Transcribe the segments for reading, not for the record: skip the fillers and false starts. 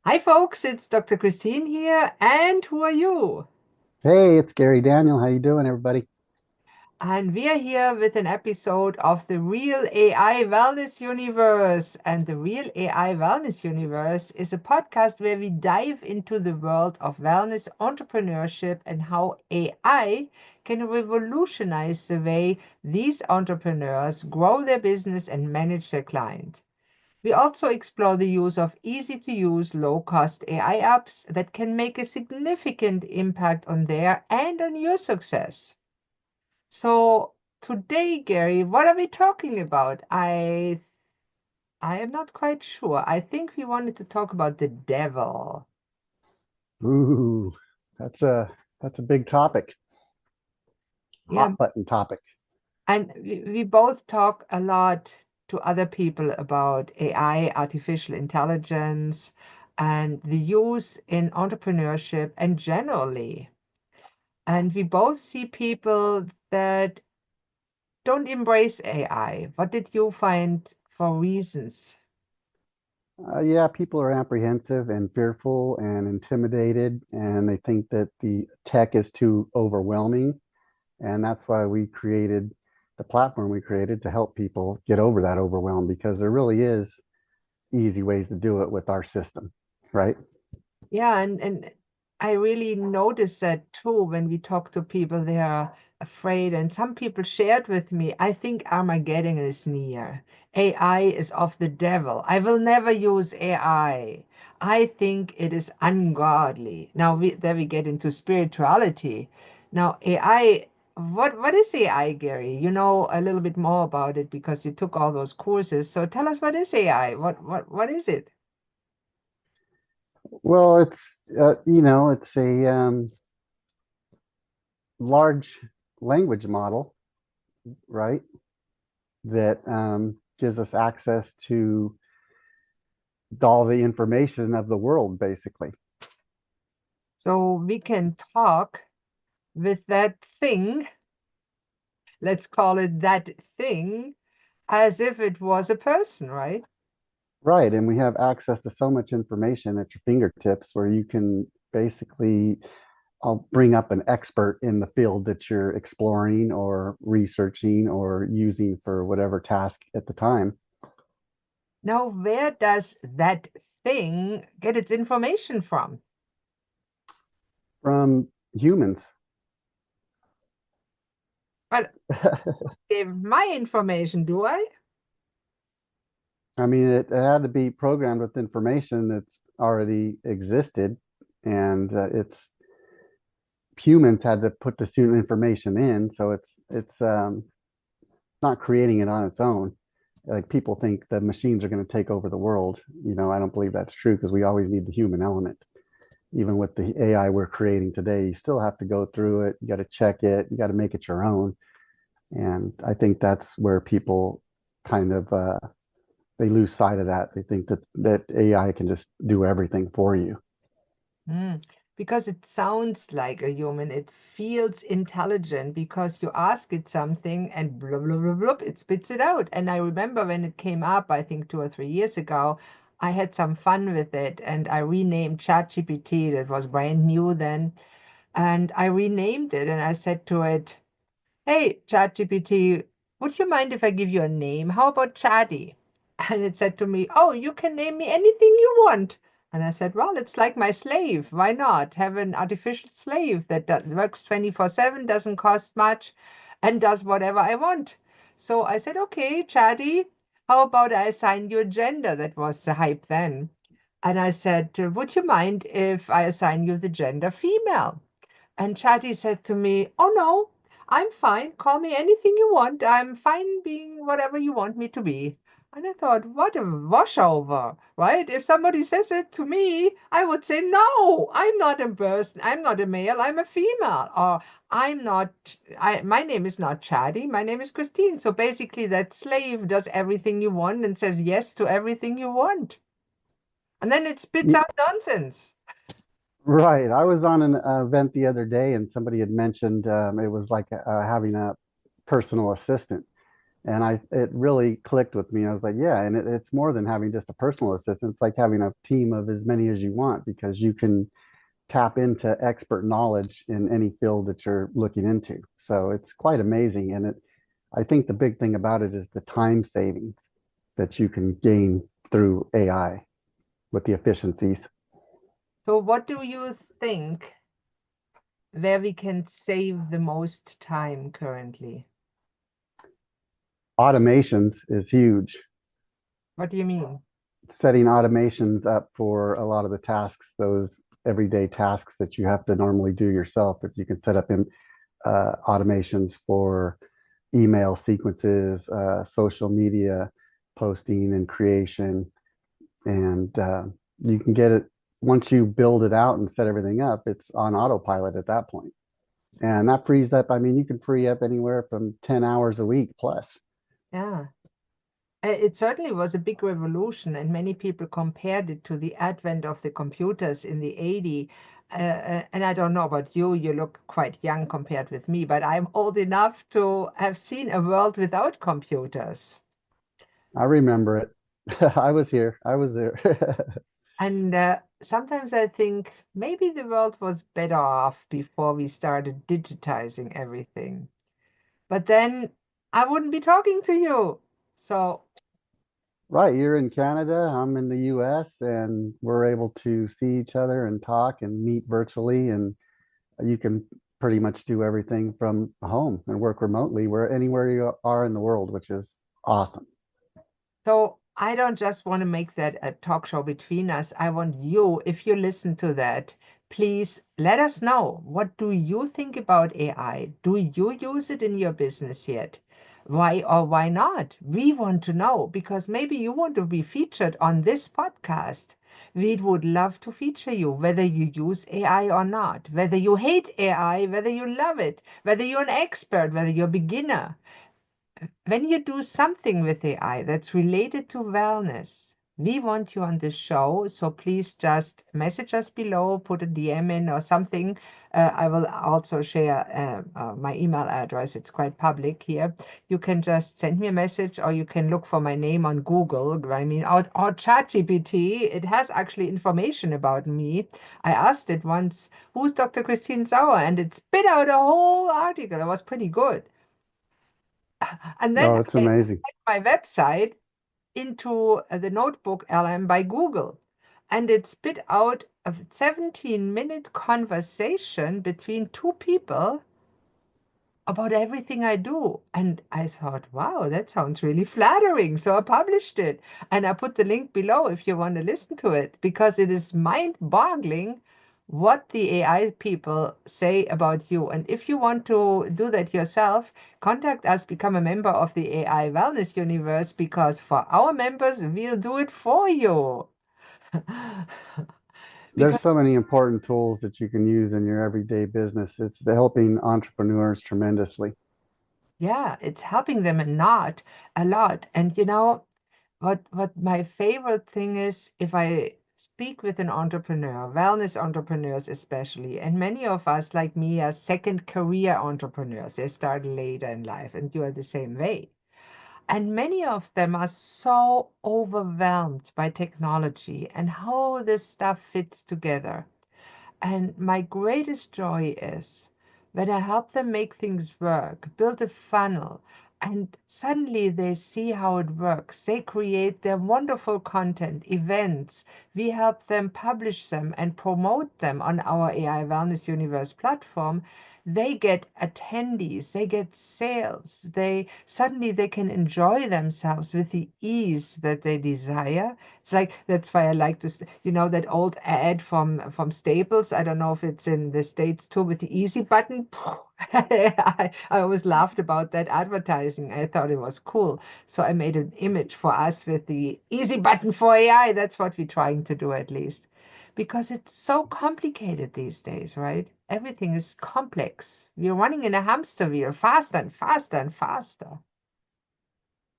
Hi, folks. It's Dr. Christine here. And who are you? Hey, it's Gary Daniel. How you doing, everybody? And we are here with an episode of the Real AI Wellness Universe. And the Real AI Wellness Universe is a podcast where we dive into the world of wellness entrepreneurship and how AI can revolutionize the way these entrepreneurs grow their business and manage their client. We also explore the use of easy to use, low cost AI apps that can make a significant impact on their and on your success. So, today, Gary, what are we talking about? I am not quite sure. I think we wanted to talk about the devil. Ooh, that's a that's a big topic, Yeah, hot button topic. and we both talk a lot to other people about AI, artificial intelligence, and the use in entrepreneurship and generally. And we both see people that don't embrace AI. What did you find for reasons? Yeah, people are apprehensive and fearful and intimidated, and they think that the tech is too overwhelming. And that's why we created the platform we created to help people get over that overwhelm because there really is easy ways to do it with our system, right? Yeah, and I really notice that too when we talk to people, they are afraid. And some people shared with me, I think Armageddon is near. AI is of the devil. I will never use AI. I think it is ungodly. Now there we get into spirituality. Now AI, what is AI, Gary? You know a little bit more about it because you took all those courses. So tell us, what is AI? What is it? Well, it's a large language model, right? That gives us access to all the information of the world, basically. So we can talk with that thing, let's call it that thing, as if it was a person, right? Right. And we have access to so much information at your fingertips where you can basically I'll bring up an expert in the field that you're exploring or researching or using for whatever task at the time Now, where does that thing get its information from? from humans. Well, gave my information, do I? I mean, it had to be programmed with information that's already existed, and it's humans had to put the student information in, so it's not creating it on its own. Like people think the machines are going to take over the world. I don't believe that's true because we always need the human element. Even with the AI we're creating today, you still have to go through it. You got to check it. You got to make it your own. And I think that's where people kind of they lose sight of that. They think that AI can just do everything for you. Mm, because it sounds like a human. It feels intelligent because you ask it something and blah, blah, blah, blah, it spits it out. And I remember when it came up, I think 2 or 3 years ago, I had some fun with it and I renamed ChatGPT. That was brand new then. And I renamed it and I said to it, hey, ChatGPT, would you mind if I give you a name? How about Chatty? And it said to me, oh, you can name me anything you want. And I said, well, it's like my slave. Why not have an artificial slave that works 24/7, doesn't cost much, and does whatever I want? So I said, okay, Chatty, how about I assign you a gender? That was the hype then. And I said, would you mind if I assign you the gender female? And Chatty said to me, oh no, I'm fine. Call me anything you want. I'm fine being whatever you want me to be. And I thought, what a washover, right? If somebody says it to me, I would say, no, I'm not a person. I'm not a male. I'm a female. Or I'm not, my name is not Chatty. My name is Christine. So basically, that slave does everything you want and says yes to everything you want. And then it spits Y- out nonsense. Right. I was on an event the other day, and somebody had mentioned it was like having a personal assistant. And it really clicked with me. I was like, yeah, and it's more than having just a personal assistant. It's like having a team of as many as you want because you can tap into expert knowledge in any field that you're looking into. So it's quite amazing. And I think the big thing about it is the time savings that you can gain through AI with the efficiencies. So what do you think where we can save the most time currently? Automations is huge. What do you mean? Setting automations up for a lot of the tasks, those everyday tasks that you have to normally do yourself, if you can set up in automations for email sequences, social media posting and creation, and you can get it once you build it out and set everything up. It's on autopilot at that point, and that frees up. I mean, you can free up anywhere from 10 hours a week plus. Yeah. It certainly was a big revolution, and many people compared it to the advent of the computers in the 80s. And I don't know about you, you look quite young compared with me, but I'm old enough to have seen a world without computers. I remember it. I was here. I was there. And sometimes I think maybe the world was better off before we started digitizing everything. But then I wouldn't be talking to you. So, Right, you're in Canada, I'm in the US, and we're able to see each other and talk and meet virtually, and you can pretty much do everything from home and work remotely where anywhere you are in the world, which is awesome. so I don't just want to make that a talk show between us. I want you, if you listen to that, please let us know. What do you think about AI? Do you use it in your business yet? Why or why not? We want to know because maybe you want to be featured on this podcast. We would love to feature you, whether you use AI or not, whether you hate AI, whether you love it, whether you're an expert, whether you're a beginner. When you do something with AI that's related to wellness, we want you on the show. So please just message us below, put a DM in or something. I will also share my email address. It's quite public here. You can just send me a message or you can look for my name on Google. I mean, or ChatGPT. It has actually information about me. I asked it once, who's Dr. Christine Sauer? And it spit out a whole article. It was pretty good. And then Oh, it's I amazing. my website into the notebook LM by Google. And it spit out a 17-minute conversation between two people about everything I do. And I thought, wow, that sounds really flattering. So I published it. And I put the link below if you want to listen to it, because it is mind-boggling what the AI people say about you. And if you want to do that yourself, contact us, become a member of the AI Wellness Universe, because for our members, we'll do it for you. There's Because so many important tools that you can use in your everyday business. It's helping entrepreneurs tremendously. yeah, it's helping them a lot. And what my favorite thing is, if I speak with an entrepreneur, wellness entrepreneurs especially, and many of us like me are second career entrepreneurs. They start later in life, and you are the same way. And many of them are so overwhelmed by technology and how this stuff fits together. And my greatest joy is when I help them make things work, build a funnel, and suddenly they see how it works. They create their wonderful content, events. We help them publish them and promote them on our AI Wellness Universe platform. They get attendees, they get sales. They suddenly they can enjoy themselves with the ease that they desire. It's like that's why I like to, that old ad from Staples. I don't know if it's in the States too, with the easy button. I always laughed about that advertising. I thought it was cool. So I made an image for us with the easy button for AI. That's what we're trying to do at least. Because it's so complicated these days, right? Everything is complex. We're running in a hamster wheel, faster and faster and faster.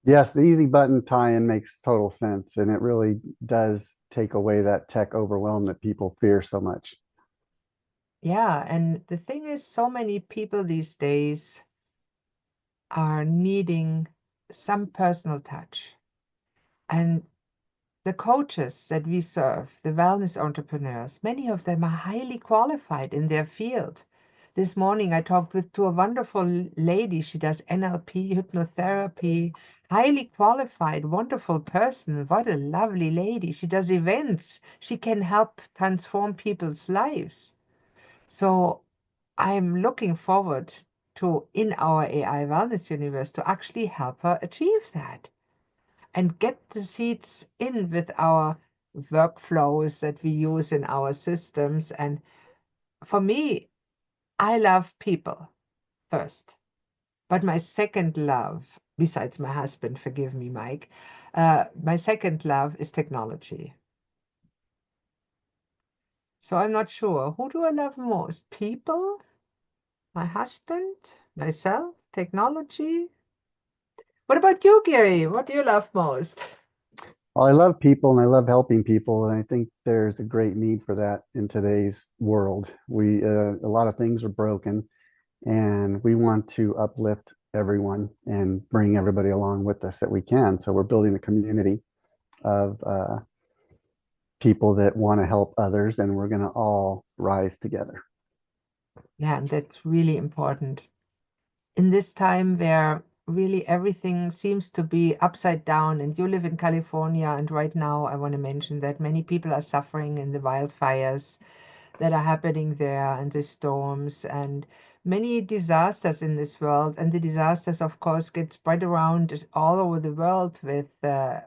Yes, the easy button tie-in makes total sense, and it really does take away that tech overwhelm that people fear so much. Yeah, and the thing is, so many people these days are needing some personal touch. And the coaches that we serve, the wellness entrepreneurs, many of them are highly qualified in their field. This morning I talked to a wonderful lady. She does NLP, hypnotherapy, highly qualified, wonderful person. What a lovely lady. She does events. She can help transform people's lives. So I'm looking forward to, in our AI wellness universe, to actually help her achieve that and get the seeds in with our workflows that we use in our systems. And for me, I love people first. But my second love, besides my husband, forgive me, Mike, my second love is technology. So I'm not sure. Who do I love most? People? My husband? Myself? Technology? What about you, Gary? What do you love most? Well, I love people and I love helping people, and I think there's a great need for that in today's world. A lot of things are broken, and we want to uplift everyone and bring everybody along with us that we can. So we're building a community of people that want to help others, and we're going to all rise together. Yeah, and that's really important. In this time where really everything seems to be upside down, and you live in California, and right now I want to mention that many people are suffering in the wildfires that are happening there, and the storms, and many disasters in this world. And the disasters, of course, get spread around all over the world with the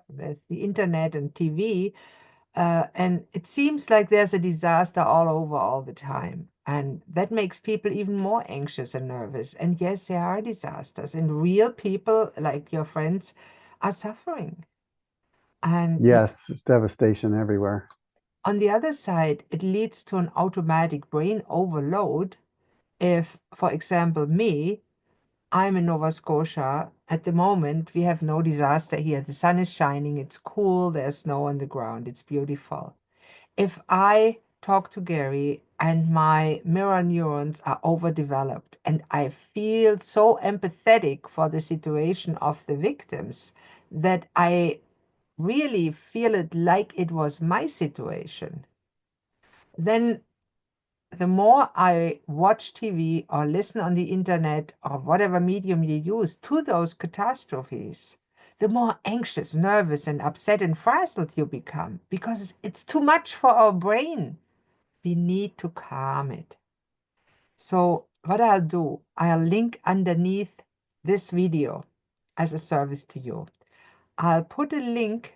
internet and TV. And it seems like there's a disaster all over all the time. And that makes people even more anxious and nervous. And yes, there are disasters, and real people like your friends are suffering. And Yes, it's devastation everywhere. on the other side, it leads to an automatic brain overload. If, for example, me, I'm in Nova Scotia. At the moment, we have no disaster here. The sun is shining, it's cool, there's snow on the ground, it's beautiful. If I talk to Gerry and my mirror neurons are overdeveloped and I feel so empathetic for the situation of the victims that I really feel it like it was my situation, then the more I watch TV or listen on the internet or whatever medium you use to those catastrophes, the more anxious, nervous, and upset and frazzled you become because it's too much for our brain. We need to calm it. So what I'll do, I'll link underneath this video as a service to you. I'll put a link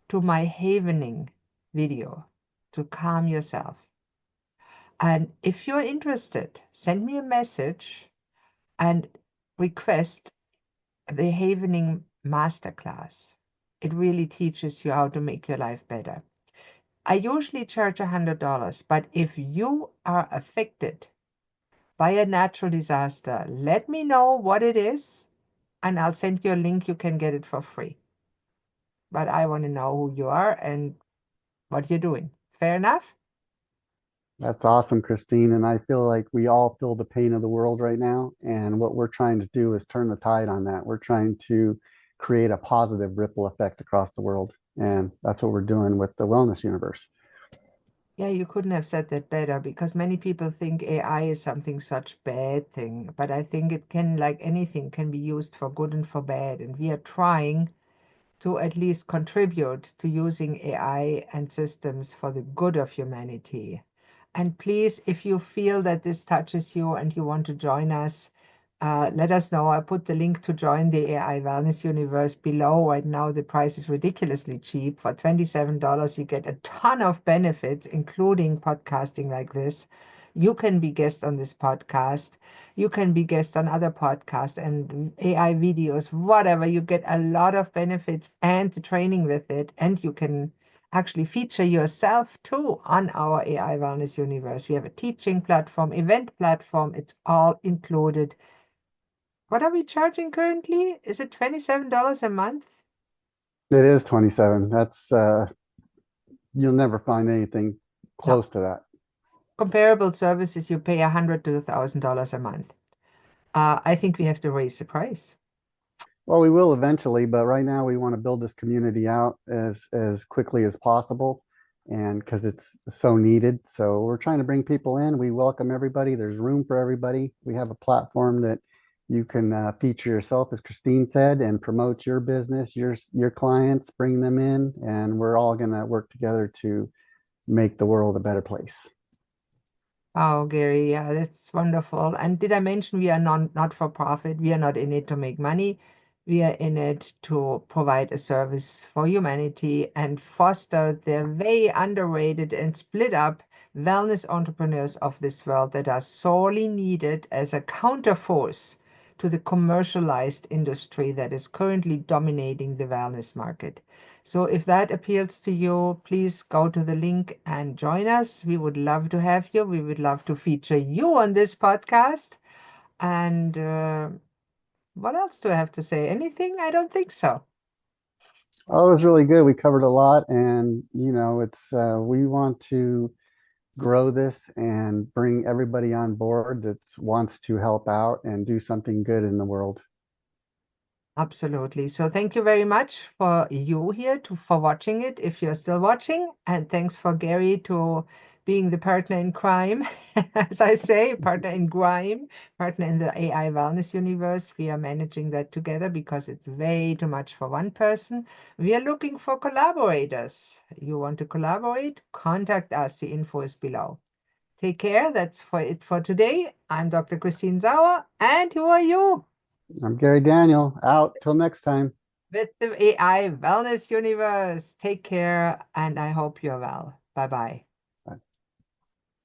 to my havening video to calm yourself. And if you're interested, send me a message and request the Havening Masterclass. It really teaches you how to make your life better. I usually charge $100, but if you are affected by a natural disaster, let me know what it is and I'll send you a link. You can get it for free. But I want to know who you are and what you're doing. Fair enough? That's awesome, Christine. And I feel like we all feel the pain of the world right now. And what we're trying to do is turn the tide on that. We're trying to create a positive ripple effect across the world. And that's what we're doing with the wellness universe. Yeah, you couldn't have said that better because many people think AI is something such bad thing, but I think it can, like anything, can be used for good and for bad. And we are trying to at least contribute to using AI and systems for the good of humanity. And please, if you feel that this touches you and you want to join us, let us know. I put the link to join the AI Wellness Universe below. Right now, the price is ridiculously cheap. For $27, you get a ton of benefits, including podcasting like this. You can be guest on this podcast. You can be guest on other podcasts and AI videos, whatever. You get a lot of benefits and the training with it. And you can actually feature yourself too on our AI Wellness Universe. We have a teaching platform, event platform. It's all included. What are we charging currently? Is it $27 a month? It is 27. That's you'll never find anything No. close to that. Comparable services, you pay $100 to $1,000 a month. I think we have to raise the price. Well, we will eventually, but right now we want to build this community out as quickly as possible, and because it's so needed. So we're trying to bring people in. We welcome everybody. There's room for everybody. We have a platform that you can feature yourself, as Christine said, and promote your business, your clients, bring them in, and we're all going to work together to make the world a better place. Oh, Gary, yeah, that's wonderful. And did I mention we are not for profit? We are not in it to make money. We are in it to provide a service for humanity and foster the very underrated and split up wellness entrepreneurs of this world that are sorely needed as a counterforce to the commercialized industry that is currently dominating the wellness market. So if that appeals to you, please go to the link and join us. We would love to have you. We would love to feature you on this podcast. And what else do I have to say? Anything? I don't think so. Oh, it was really good. We covered a lot, and it's we want to grow this and bring everybody on board that wants to help out and do something good in the world. Absolutely. So thank you very much for you here for watching it, if you're still watching. And thanks for Gary to being the partner in crime, as I say, partner in grime, partner in the AI wellness universe. We are managing that together because it's way too much for one person. We are looking for collaborators. You want to collaborate? Contact us. The info is below. Take care. That's for it for today. I'm Dr. Christine Sauer. And who are you? I'm Gary Daniel. Out till next time. With the AI Wellness Universe. Take care, and I hope you're well. Bye bye.